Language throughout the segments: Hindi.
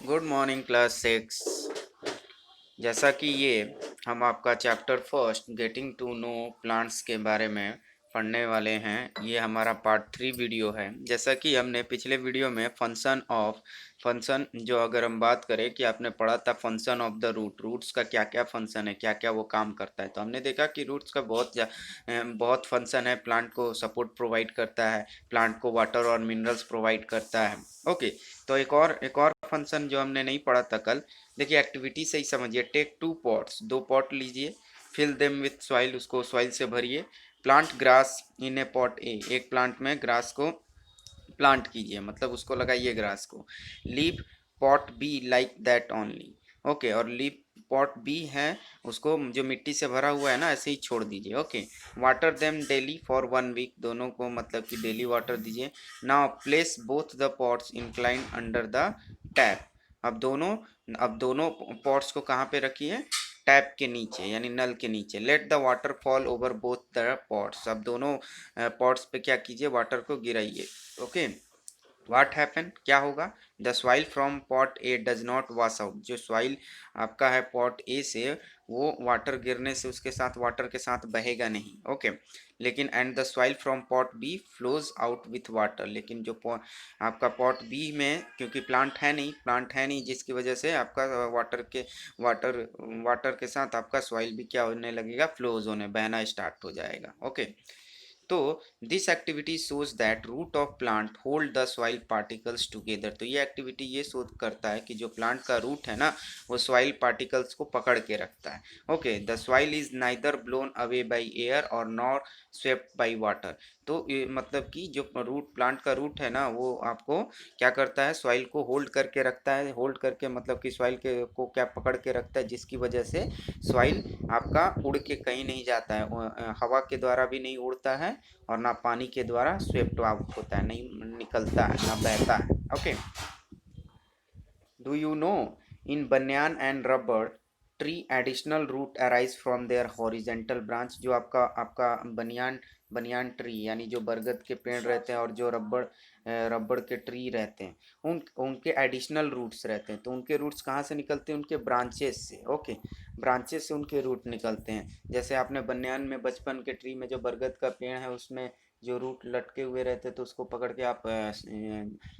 Good morning class 6। जैसा कि ये हम आपका chapter first getting to know plants के बारे में पढ़ने वाले हैं। ये हमारा पार्ट 3 वीडियो है। जैसा कि हमने पिछले वीडियो में फंक्शन जो अगर हम बात करें कि आपने पढ़ा था फंक्शन ऑफ द रूट्स का क्या क्या फंक्शन है, क्या क्या वो काम करता है। तो हमने देखा कि रूट्स का बहुत फंक्शन है। प्लांट को सपोर्ट प्रोवाइड करता है, प्लांट को वाटर और मिनरल्स प्रोवाइड करता है। ओके, तो एक और फंक्शन जो हमने नहीं पढ़ा था कल। देखिए एक्टिविटी से ही समझिए। टेक 2 पॉट्स, 2 पॉट लीजिए, फिल देम विथ सॉइल, उसको सॉइल से भरिए। Plant grass in a pot a, एक प्लांट में ग्रास को प्लांट कीजिए, मतलब उसको लगाइए ग्रास को। Leave pot be like that only. Okay, और लीव पॉट बी है उसको जो मिट्टी से भरा हुआ है ना, ऐसे ही छोड़ दीजिए। Okay, water them daily for 1 week, दोनों को मतलब कि डेली वाटर दीजिए। Now place both the pots incline under the tap. अब दोनों पॉट्स को कहाँ पे रखिए? टैप के नीचे, यानी नल के नीचे। Let the water fall over both the pots, अब दोनों पॉट्स पे क्या कीजिए? वाटर को गिराइए। ओके, व्हाट हैपन, क्या होगा? The soil from pot A does not wash out, जो सॉइल आपका है पॉट ए से, वो वाटर गिरने से उसके साथ वाटर के साथ बहेगा नहीं। ओके, लेकिन and the soil from pot B flows out with water, लेकिन जो आपका पॉट बी में, क्योंकि प्लांट है नहीं जिसकी वजह से आपका वाटर वाटर के साथ आपका सॉइल भी क्या होने लगेगा? फ्लोज होने, बहना स्टार्ट हो जाएगा। ओके, तो this activity shows that root of plant hold the soil particles together. तो ये एक्टिविटी ये शो करता है कि जो प्लांट का रूट है ना, वो सॉइल पार्टिकल्स को पकड़ के रखता है। Okay, the soil is neither blown away by air और नॉर स्वेप्ट बाई वाटर। तो ये मतलब कि जो रूट, प्लांट का रूट है ना, वो आपको क्या करता है? सॉइल को होल्ड करके रखता है। होल्ड करके मतलब कि सॉइल के को क्या पकड़ के रखता है, जिसकी वजह से सॉइल आपका उड़ के कहीं नहीं जाता है, हवा के द्वारा भी नहीं उड़ता है, और ना पानी के द्वारा स्वेप्ट आउट होता है, नहीं निकलता है, ना बहता है। Okay, do you know in banyan and rubber tree additional root arise from their horizontal branch. जो आपका आपका बनियान बनियान ट्री यानी जो बरगद के पेड़ रहते हैं, और जो रबड़ के ट्री रहते हैं, उनके एडिशनल रूट्स रहते हैं। तो उनके रूट्स कहाँ से निकलते हैं? उनके ब्रांचेस से। ओके, ब्रांचेस से उनके रूट निकलते हैं। जैसे आपने बनियान में, बचपन के ट्री में जो बरगद का पेड़ है, उसमें जो रूट लटके हुए रहते हैं, तो उसको पकड़ के आप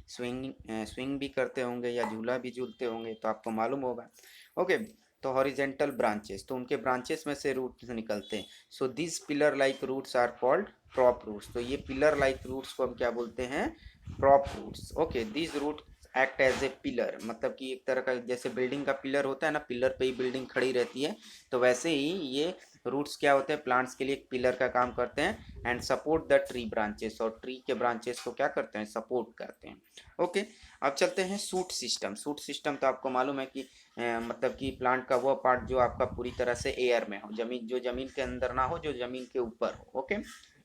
स्विंग भी करते होंगे या झूला भी झूलते होंगे, तो आपको मालूम होगा। ओके, तो हॉरिजेंटल ब्रांचेस, तो उनके ब्रांचेस में से रूट निकलते हैं। So this pillar like roots are called prop roots. तो ये पिलर लाइक रूट्स को हम क्या बोलते हैं? Prop roots. Okay, this root act as a pillar, मतलब कि एक तरह का, जैसे बिल्डिंग का पिलर होता है ना, पिलर पे ही बिल्डिंग खड़ी रहती है, तो वैसे ही ये रूट्स क्या होते हैं? प्लांट्स के लिए एक पिलर का काम करते हैं। And support the tree branches, और ट्री के ब्रांचेस को क्या करते हैं? सपोर्ट करते हैं। ओके, अब चलते हैं सूट सिस्टम। सूट सिस्टम तो आपको मालूम है कि मतलब कि प्लांट का वो पार्ट जो आपका पूरी तरह से एयर में हो, जमीन के अंदर ना हो, जो जमीन के ऊपर हो। ओके,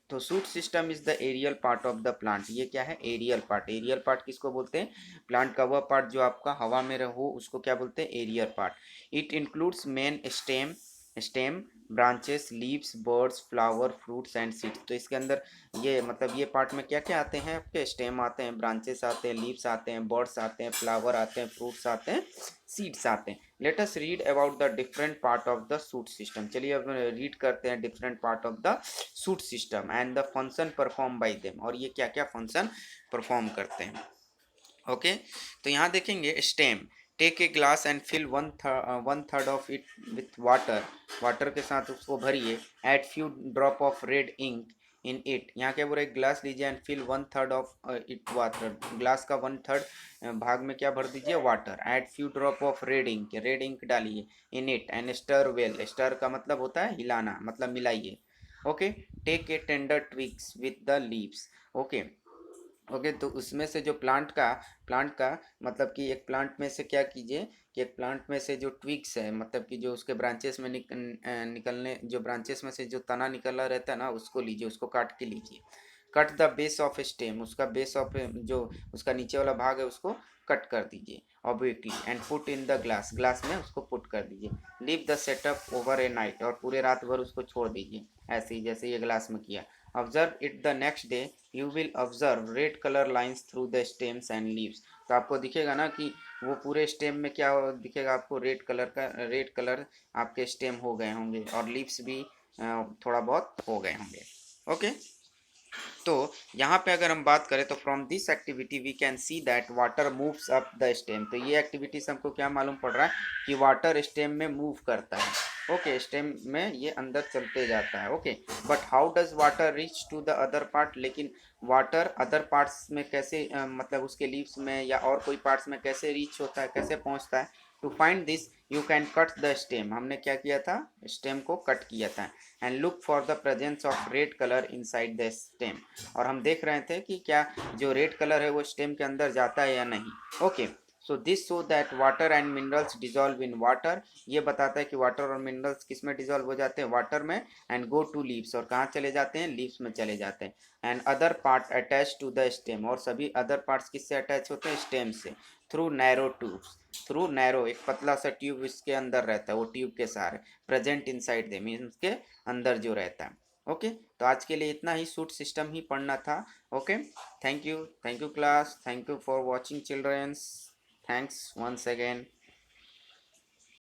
तो shoot system is the aerial part of the plant. ये क्या है? Aerial part. एरियल पार्ट किसको बोलते हैं? प्लांट का वह पार्ट जो आपका हवा में रहो, उसको क्या बोलते हैं? Aerial part. It includes main stem branches, leaves, buds, flower, fruits and seeds. तो इसके अंदर ये मतलब ये पार्ट में क्या क्या आते हैं आपके? स्टेम आते हैं, ब्रांचेस आते हैं, लीव्स आते हैं, बर्ड्स आते हैं, फ्लावर आते हैं, फ्रूट्स आते हैं, सीड्स आते हैं। Let us read about the different part of the shoot system. चलिए अब रीड करते हैं different part of the shoot system and the function perform by them, और ये क्या क्या फंक्शन परफॉर्म करते हैं। ओके, तो यहाँ देखेंगे stem. Take a glass and fill one third of it with water. Water के साथ उसको भरिए। Add few drop of red ink in it. यहाँ क्या बोल रहे? ग्लास लीजिए and fill 1/3 of it water. ग्लास का 1/3 भाग में क्या भर दीजिए? Water. Add few drop of red ink डालिए in it and stir well. Stir का मतलब होता है हिलाना, मतलब मिलाइए। Okay, take a tender twigs with the leaves. Okay, okay, तो उसमें से जो प्लांट का मतलब कि एक प्लांट में से क्या कीजिए कि एक प्लांट में से जो ट्विग्स है, मतलब कि जो उसके ब्रांचेस में निकलने, जो ब्रांचेस में से जो तना निकला रहता है ना, उसको लीजिए, उसको काट के लीजिए। Cut the base of stem, उसका बेस ऑफ जो उसका नीचे वाला भाग है, उसको कट कर दीजिए obliquely. And put in the glass में उसको पुट कर दीजिए। Leave the setup over A night, और पूरे रात भर उसको छोड़ दीजिए, ऐसे ही जैसे ये ग्लास में किया। Observe it the next day, you will observe red colour lines through the stems and leaves. तो आपको दिखेगा ना कि वो पूरे स्टेम में क्या दिखेगा आपको, रेड कलर का, रेड कलर आपके स्टेम हो गए होंगे और लीव्स भी थोड़ा बहुत हो गए होंगे। ओके, तो यहाँ पे अगर हम बात करें तो from this activity we can see that water moves up the stem. तो ये एक्टिविटी से हमको क्या मालूम पड़ रहा है कि वाटर स्टेम में मूव करता है। ओके, स्टेम में ये अंदर चलते जाता है। Okay, but how does water reach to the other part, लेकिन वाटर अदर पार्ट्स में कैसे मतलब उसके लीव्स में या और कोई पार्ट्स में कैसे रीच होता है, कैसे पहुंचता है। To find this you can cut the stem, हमने क्या किया था, स्टेम को कट किया था। And look for the presence of red colour inside the stem, और हम देख रहे थे कि क्या जो रेड कलर है वो स्टेम के अंदर जाता है या नहीं। Okay, so this show that water and minerals dissolve in water, ये बताता है कि वाटर और मिनरल्स किस में डिजॉल्व हो जाते हैं, वाटर में। एंड गो टू लीव्स, और कहाँ चले जाते हैं, लीव्स में चले जाते हैं। And other part attach to the stem, और सभी अदर पार्ट्स किससे अटैच होते हैं, स्टेम से। Through narrow tubes, through narrow, एक पतला सा ट्यूब इसके अंदर रहता है, वो ट्यूब के सहारे प्रेजेंट इनसाइड दे, मीन्स के अंदर जो रहता है। ओके, तो आज के लिए इतना ही, सूट सिस्टम ही पढ़ना था। Okay, thank you class, thank you for watching childrens, thanks once again.